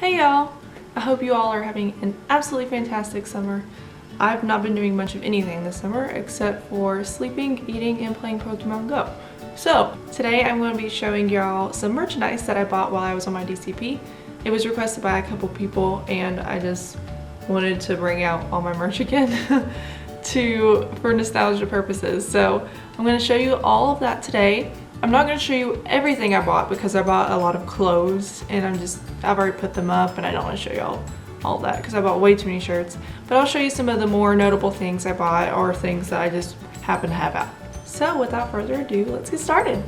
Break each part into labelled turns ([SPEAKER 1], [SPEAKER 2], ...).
[SPEAKER 1] Hey y'all! I hope you all are having an absolutely fantastic summer. I've not been doing much of anything this summer except for sleeping, eating, and playing Pokemon Go. So today I'm going to be showing y'all some merchandise that I bought while I was on my DCP. It was requested by a couple people and I just wanted to bring out all my merch again for nostalgia purposes. So I'm going to show you all of that today. I'm not going to show you everything I bought because I bought a lot of clothes and I've already put them up and I don't want to show y'all all that because I bought way too many shirts. But I'll show you some of the more notable things I bought or things that I just happen to have out. So without further ado, let's get started.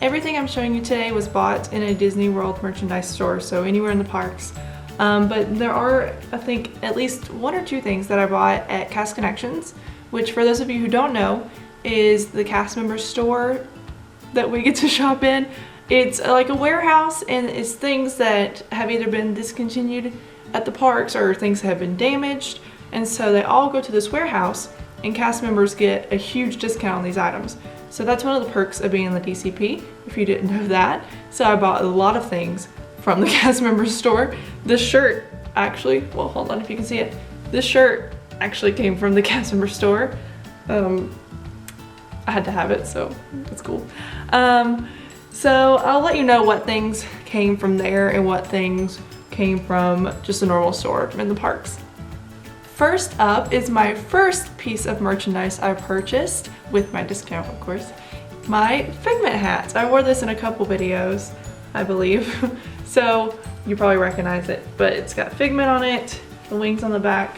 [SPEAKER 1] Everything I'm showing you today was bought in a Disney World merchandise store, so anywhere in the parks. But there are, I think, at least one or two things that I bought at Cast Connections, which for those of you who don't know, is the cast member store that we get to shop in. It's like a warehouse and it's things that have either been discontinued at the parks or things that have been damaged, and so they all go to this warehouse and cast members get a huge discount on these items. So that's one of the perks of being in the DCP, if you didn't know that. So I bought a lot of things from the cast members store. This shirt actually, well, hold on if you can see it. This shirt actually came from the cast member store. I had to have it, so that's cool. So I'll let you know what things came from there and what things came from just a normal store in the parks. First up is my first piece of merchandise I purchased, with my discount of course, my Figment Hat. I wore this in a couple videos, I believe. So you probably recognize it, but it's got Figment on it, the wings on the back,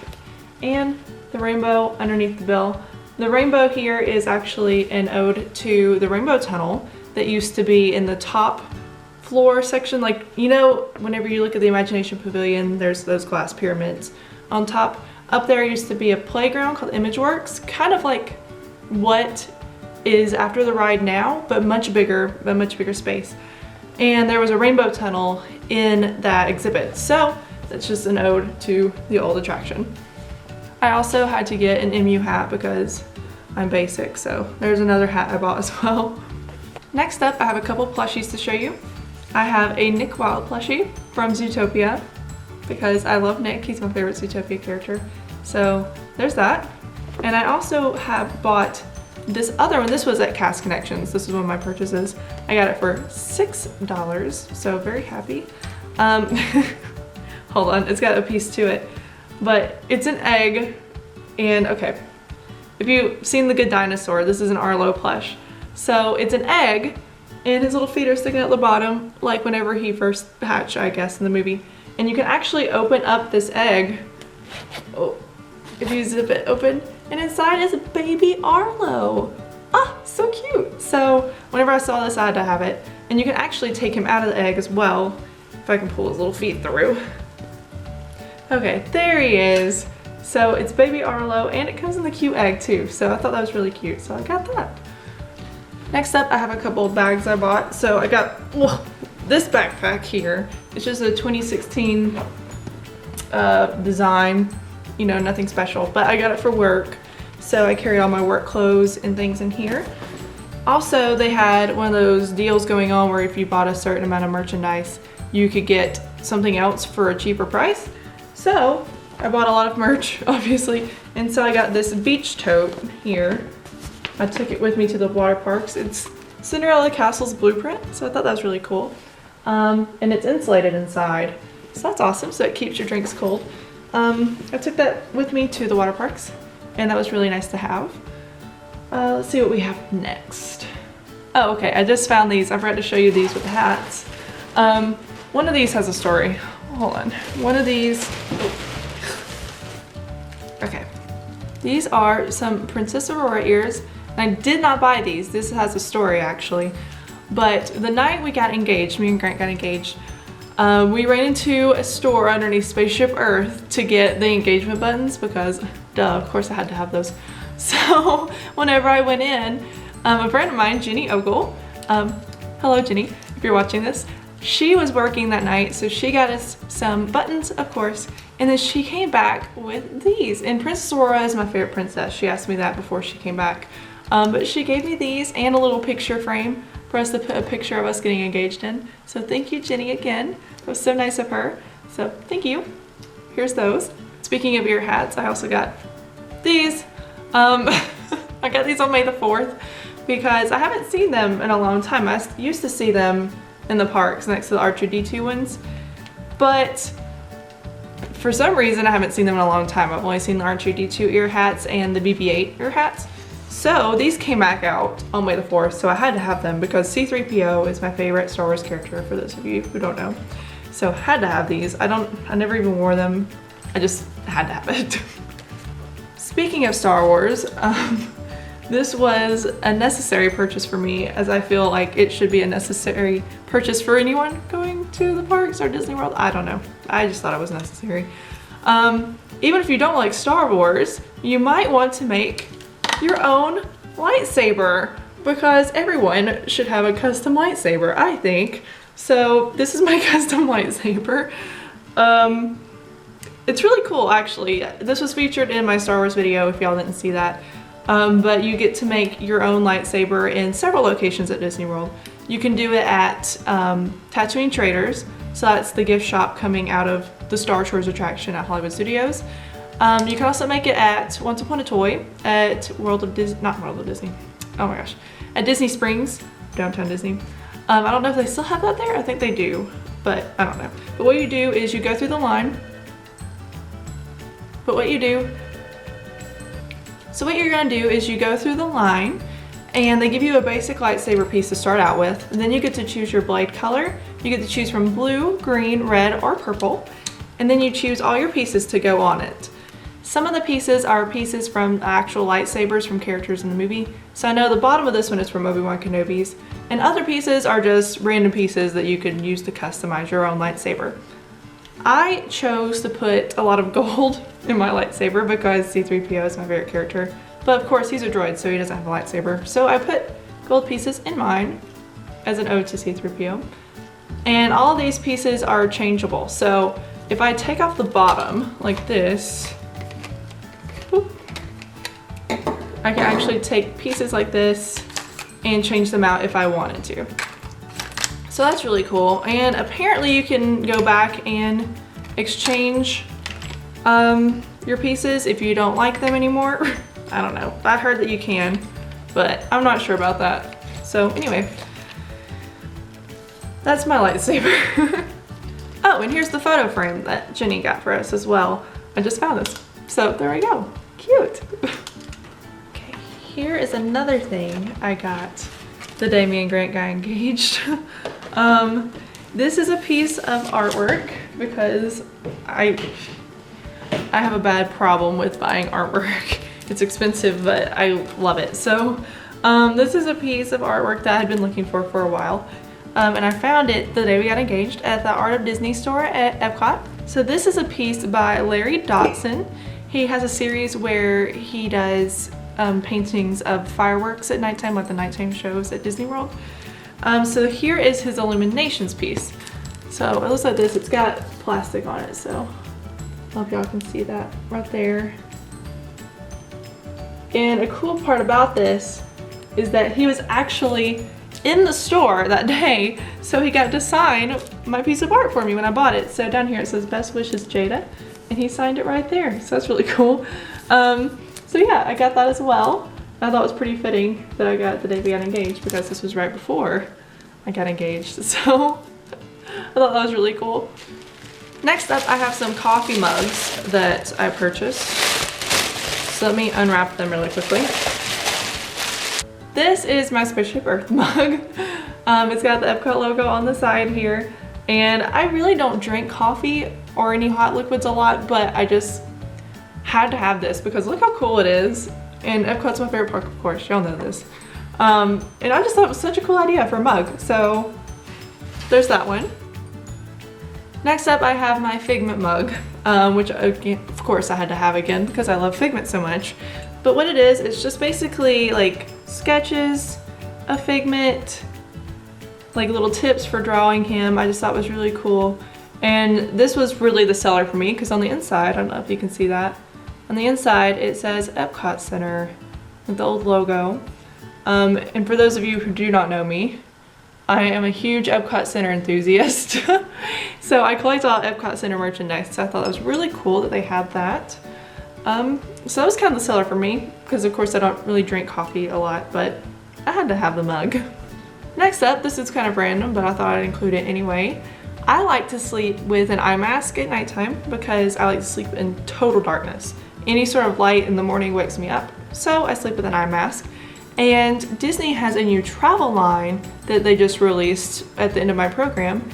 [SPEAKER 1] and the rainbow underneath the bill. The rainbow here is actually an ode to the rainbow tunnel that used to be in the top floor section. Like, you know, whenever you look at the Imagination Pavilion, there's those glass pyramids on top. Up there used to be a playground called ImageWorks, kind of like what is after the ride now, but much bigger space. And there was a rainbow tunnel in that exhibit. So that's just an ode to the old attraction. I also had to get an MU hat because I'm basic, so there's another hat I bought as well. Next up, I have a couple plushies to show you. I have a Nick Wilde plushie from Zootopia because I love Nick, he's my favorite Zootopia character. So there's that. And I also have bought this other one. This was at Cast Connections. This is one of my purchases. I got it for $6, so very happy. Hold on, it's got a piece to it. But it's an egg, and okay, if you've seen The Good Dinosaur, this is an Arlo Plush. So it's an egg, and his little feet are sticking out the bottom, like whenever he first hatched, I guess, in the movie. And you can actually open up this egg, oh, if you zip it open, and inside is a baby Arlo. Ah, so cute. So whenever I saw this, I had to have it. And you can actually take him out of the egg as well, if I can pull his little feet through. Okay, there he is. So it's baby Arlo and it comes in the cute egg too. So I thought that was really cute, so I got that. Next up, I have a couple of bags I bought. So I got this backpack here. It's just a 2016 design, you know, nothing special, but I got it for work. So I carry all my work clothes and things in here. Also, they had one of those deals going on where if you bought a certain amount of merchandise, you could get something else for a cheaper price. So I bought a lot of merch, obviously, and so I got this beach tote here. I took it with me to the water parks. It's Cinderella Castle's blueprint, so I thought that was really cool. And it's insulated inside, so that's awesome, so it keeps your drinks cold. I took that with me to the water parks, and that was really nice to have. Let's see what we have next. Oh, okay, I just found these. I forgot to show you these with the hats. One of these has a story. Hold on. One of these, okay. These are some Princess Aurora ears, and I did not buy these. This has a story actually. But the night we got engaged, me and Grant got engaged, we ran into a store underneath Spaceship Earth to get the engagement buttons because, duh, of course I had to have those. So whenever I went in, a friend of mine, Jenny Ogle, hello Jenny, if you're watching this, she was working that night, so she got us some buttons, of course, and then she came back with these. And Princess Aurora is my favorite princess. She asked me that before she came back. But she gave me these and a little picture frame for us to put a picture of us getting engaged in. So thank you, Jenny, again. It was so nice of her. So thank you. Here's those. Speaking of ear hats, I also got these. I got these on May the 4th because I haven't seen them in a long time. I used to see them in the parks next to the R2-D2 ones, but for some reason I haven't seen them in a long time. I've only seen the R2-D2 ear hats and the BB-8 ear hats. So these came back out on May the 4th, so I had to have them because C-3PO is my favorite Star Wars character, for those of you who don't know. So I had to have these. I never even wore them. I just had to have it. Speaking of Star Wars, this was a necessary purchase for me, as I feel like it should be a necessary purchase for anyone going to the parks or Disney World. I don't know. I just thought it was necessary. Even if you don't like Star Wars, you might want to make your own lightsaber, because everyone should have a custom lightsaber, I think. So this is my custom lightsaber. It's really cool, actually. This was featured in my Star Wars video, if y'all didn't see that. But you get to make your own lightsaber in several locations at Disney World. You can do it at Tatooine Traders, so that's the gift shop coming out of the Star Tours attraction at Hollywood Studios. You can also make it at Once Upon a Toy at not World of Disney, oh my gosh, at Disney Springs, downtown Disney. I don't know if they still have that there. I think they do, but I don't know. But what you do is you go through the line. So what you're gonna do is you go through the line and they give you a basic lightsaber piece to start out with, and then you get to choose your blade color. You get to choose from blue, green, red, or purple, and then you choose all your pieces to go on it. Some of the pieces are pieces from actual lightsabers from characters in the movie. So I know the bottom of this one is from Obi-Wan Kenobi's, and other pieces are just random pieces that you can use to customize your own lightsaber. I chose to put a lot of gold in my lightsaber because C-3PO is my favorite character. But of course he's a droid, so he doesn't have a lightsaber. So I put gold pieces in mine as an ode to C-3PO. And all these pieces are changeable. So if I take off the bottom like this, I can actually take pieces like this and change them out if I wanted to. So that's really cool. And apparently you can go back and exchange your pieces if you don't like them anymore. I don't know. I heard that you can, but I'm not sure about that. So anyway, that's my lightsaber. Oh, and here's the photo frame that Jenny got for us as well. I just found this. So there we go. Cute. Okay, here is another thing I got the day me and Grant got engaged. This is a piece of artwork because I have a bad problem with buying artwork. It's expensive, but I love it. So this is a piece of artwork that I had been looking for a while. And I found it the day we got engaged at the Art of Disney store at Epcot. So this is a piece by Larry Dotson. He has a series where he does paintings of fireworks at nighttime, like the nighttime shows at Disney World. So here is his illuminations piece. So it looks like this. It's got plastic on it, so I hope y'all can see that right there. And a cool part about this is that he was actually in the store that day, so he got to sign my piece of art for me when I bought it. So down here it says "Best wishes, Jada," and he signed it right there. So that's really cool. So yeah, I got that as well. I thought it was pretty fitting that I got it the day we got engaged because this was right before I got engaged. So I thought that was really cool. Next up, I have some coffee mugs that I purchased. So let me unwrap them really quickly. This is my Spaceship Earth mug. It's got the Epcot logo on the side here. And I really don't drink coffee or any hot liquids a lot, but I just had to have this because look how cool it is. And Epcot's my favorite park, of course, y'all know this. And I just thought it was such a cool idea for a mug. So there's that one. Next up, I have my Figment mug, which again, of course I had to have again because I love Figment so much. But what it is, it's just basically like sketches of Figment, like little tips for drawing him. I just thought it was really cool. And this was really the seller for me because on the inside, I don't know if you can see that, on the inside it says Epcot Center with the old logo. And for those of you who do not know me, I am a huge Epcot Center enthusiast. So I collect all Epcot Center merchandise, so I thought it was really cool that they had that. So that was kind of the seller for me, because of course I don't really drink coffee a lot, but I had to have the mug. Next up, this is kind of random, but I thought I'd include it anyway. I like to sleep with an eye mask at nighttime because I like to sleep in total darkness. Any sort of light in the morning wakes me up, so I sleep with an eye mask. And Disney has a new travel line that they just released at the end of my program,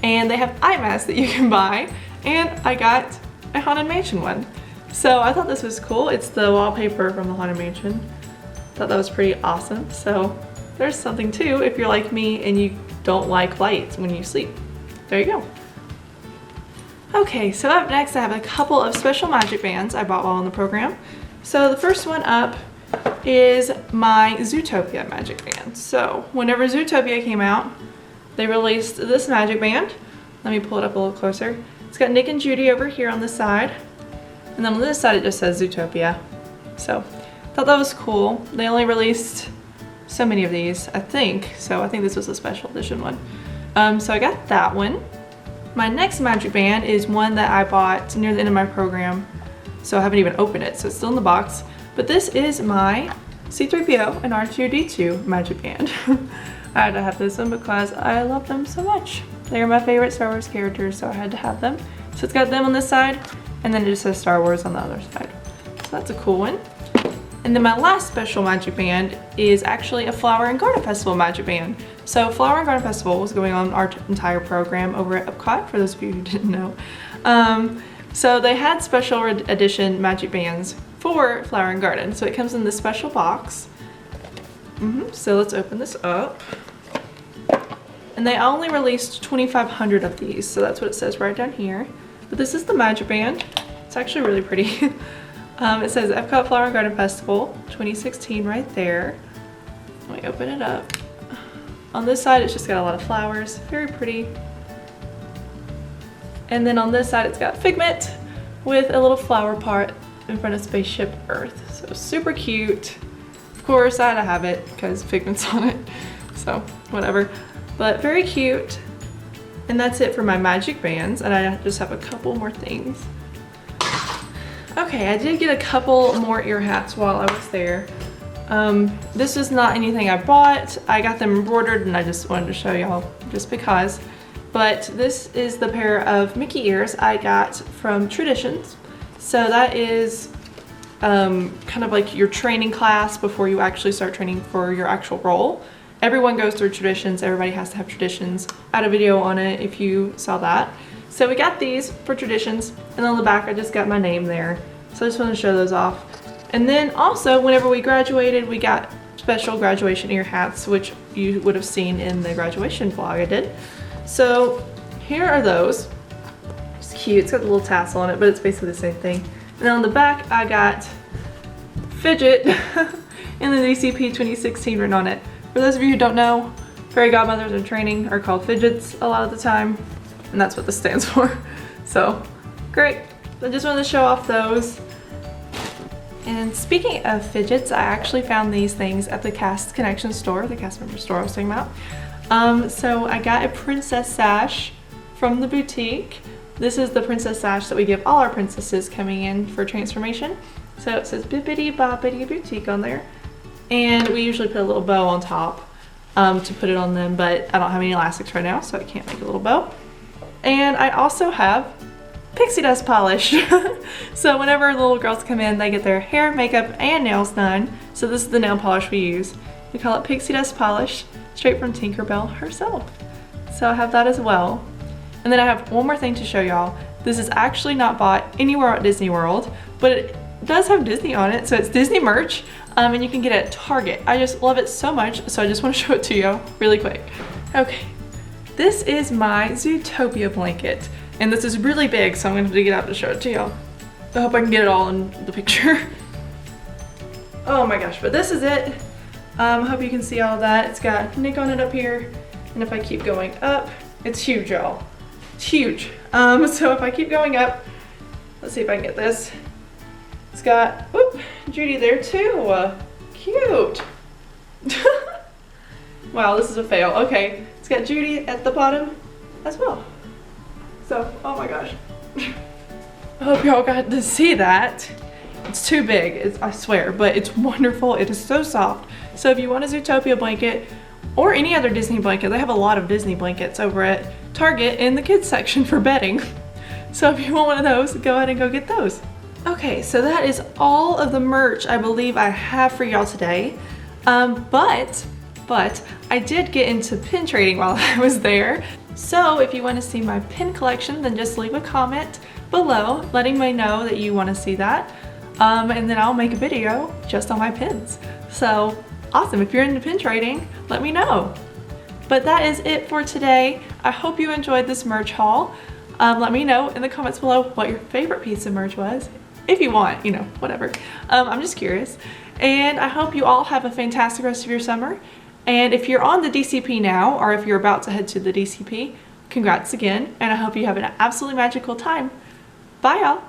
[SPEAKER 1] and they have eye masks that you can buy, and I got a Haunted Mansion one. So I thought this was cool. It's the wallpaper from the Haunted Mansion. Thought that was pretty awesome. So there's something too if you're like me and you don't like lights when you sleep. There you go. Okay, so up next I have a couple of special magic bands I bought while on the program. So the first one up is my Zootopia magic band. So whenever Zootopia came out, they released this magic band. Let me pull it up a little closer. It's got Nick and Judy over here on the side, and then on this side it just says Zootopia. So I thought that was cool. They only released so many of these, I think, so I think this was a special edition one. So I got that one. My next magic band is one that I bought near the end of my program, so I haven't even opened it, so it's still in the box. But this is my C-3PO and R2-D2 magic band. I had to have this one because I love them so much. They are my favorite Star Wars characters, so I had to have them. So it's got them on this side, and then it just says Star Wars on the other side. So that's a cool one. And then my last special magic band is actually a Flower and Garden Festival magic band. So Flower and Garden Festival was going on our entire program over at Epcot, for those of you who didn't know. So they had special edition magic bands for Flower and Garden. So it comes in this special box. So let's open this up. And they only released 2,500 of these, so that's what it says right down here. But this is the magic band. It's actually really pretty. It says Epcot Flower and Garden Festival 2016 right there. Let me open it up. On this side it's just got a lot of flowers, very pretty. And then on this side it's got Figment with a little flower part in front of Spaceship Earth. So super cute. Of course I had to have it because Figment's on it, so whatever. But very cute. And that's it for my magic bands, and I just have a couple more things. Okay, I did get a couple more ear hats while I was there. This is not anything I bought. I got them embroidered and I just wanted to show y'all just because. But this is the pair of Mickey ears I got from Traditions. So that is kind of like your training class before you actually start training for your actual role. Everyone goes through Traditions. Everybody has to have Traditions. I had a video on it if you saw that. So we got these for Traditions, and on the back I just got my name there. So I just want to show those off. And then also whenever we graduated, we got special graduation ear hats, which you would have seen in the graduation vlog I did. So here are those. It's cute. It's got a little tassel on it, but it's basically the same thing. And then on the back I got Fidget and the DCP 2016 written on it. For those of you who don't know, fairy godmothers in training are called fidgets a lot of the time, and that's what this stands for. So, great. I just wanted to show off those. And speaking of fidgets, I actually found these things at the Cast Connection store, the cast member store I was talking about. So I got a princess sash from the boutique. This is the princess sash that we give all our princesses coming in for transformation. So it says Bibbidi Bobbidi Boutique on there. And we usually put a little bow on top to put it on them, but I don't have any elastics right now, so I can't make a little bow. And I also have pixie dust polish. So whenever little girls come in, they get their hair, makeup, and nails done. So this is the nail polish we use. We call it pixie dust polish, straight from Tinkerbell herself. So I have that as well. And then I have one more thing to show y'all. This is actually not bought anywhere at Disney World, but it does have Disney on it, so it's Disney merch. And you can get it at Target. I just love it so much, so I just want to show it to you really quick. Okay, this is my Zootopia blanket, and this is really big, so I'm going to get out to show it to y'all. I hope I can get it all in the picture. Oh my gosh, but this is it. I hope you can see all of that. It's got Nick on it up here, and if I keep going up, it's huge, y'all. It's huge. So if I keep going up, let's see if I can get this. It's got, whoop, Judy there too. Cute. Wow, this is a fail. Okay, it's got Judy at the bottom as well. So, oh my gosh. I hope y'all got to see that. It's too big, I swear, but it's wonderful. It is so soft. So if you want a Zootopia blanket or any other Disney blanket, they have a lot of Disney blankets over at Target in the kids section for bedding. So if you want one of those, go ahead and go get those. Okay, so that is all of the merch I believe I have for y'all today. But I did get into pin trading while I was there. So if you want to see my pin collection, then just leave a comment below letting me know that you want to see that. And then I'll make a video just on my pins. So awesome, if you're into pin trading, let me know. But that is it for today. I hope you enjoyed this merch haul. Let me know in the comments below what your favorite piece of merch was. If you want, you know, whatever. I'm just curious. And I hope you all have a fantastic rest of your summer. And if you're on the DCP now, or if you're about to head to the DCP, congrats again. And I hope you have an absolutely magical time. Bye y'all.